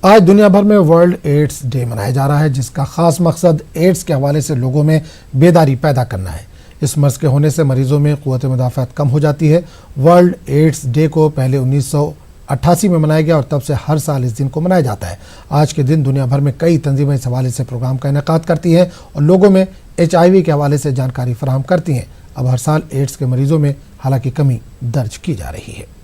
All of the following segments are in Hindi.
आज दुनिया भर में वर्ल्ड एड्स डे मनाया जा रहा है, जिसका खास मकसद एड्स के हवाले से लोगों में बेदारी पैदा करना है। इस मर्ज के होने से मरीजों में क़ुव्वत मुदाफ़अत कम हो जाती है। वर्ल्ड एड्स डे को पहले 1988 में मनाया गया और तब से हर साल इस दिन को मनाया जाता है। आज के दिन दुनिया भर में कई तंजीमें इस हवाले से प्रोग्राम का इनेकाद करती हैं और लोगों में HIV के हवाले से जानकारी फराहम करती हैं। अब हर साल एड्स के मरीजों में हालांकि कमी दर्ज की जा रही है।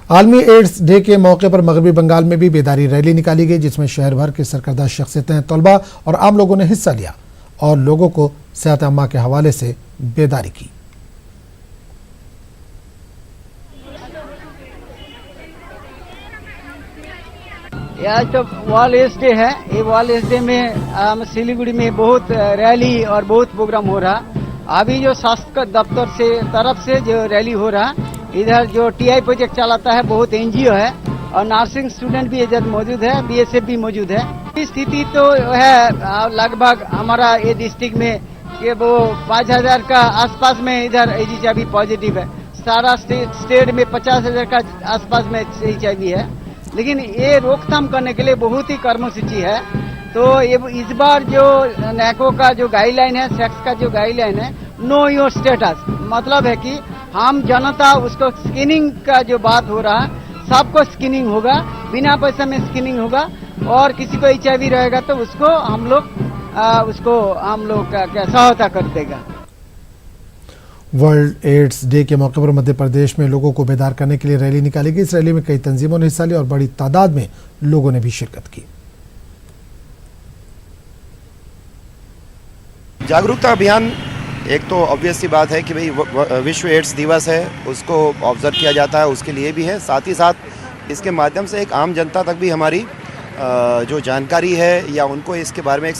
आलमी एड्स डे के मौके पर मगरबी बंगाल में भी बेदारी रैली निकाली गई, जिसमें शहर भर के सरकर्दा शख्सियतें, तलबा और आम लोगों ने हिस्सा लिया और लोगों को सेहत अम्मा के हवाले से बेदारी की। आज तो वर्ल्ड एड्स डे है। ये वर्ल्ड एड्स डे में सिलीगुड़ी में बहुत रैली और बहुत प्रोग्राम हो रहा। अभी जो शासक दफ्तर से तरफ से जो रैली हो रहा, इधर जो TI प्रोजेक्ट चलाता है, बहुत NGO है और नर्सिंग स्टूडेंट भी इधर मौजूद है, BSF भी मौजूद है। स्थिति तो है लगभग हमारा ये डिस्ट्रिक्ट में कि वो 5000 का आसपास में इधर HIV पॉजिटिव है। सारा स्टेट में 50,000 का आसपास में HIV है, लेकिन ये रोकथाम करने के लिए बहुत ही कर्मसूची है। तो ये इस बार जो NACO का जो गाइडलाइन है, सेक्स का जो गाइडलाइन है, नो योर स्टेटस, मतलब है कि हम जनता उसको स्क्रीनिंग का जो बात हो रहा है, सबको स्क्रीनिंग होगा, बिना पैसे में स्क्रीनिंग होगा और किसी को HIV रहेगा तो उसको हम लोग क्या सहायता कर देगा। वर्ल्ड एड्स डे के मौके पर मध्य प्रदेश में लोगों को बेदार करने के लिए रैली निकाली गई। इस रैली में कई तंजीमों ने हिस्सा लिया और बड़ी तादाद में लोगों ने भी शिरकत की। जागरूकता अभियान एक तो ऑब्वियस सी बात है कि भाई विश्व एड्स दिवस है, उसको ऑब्जर्व किया जाता है, उसके लिए भी है। साथ ही साथ इसके माध्यम से एक आम जनता तक भी हमारी जो जानकारी है या उनको इसके बारे में एक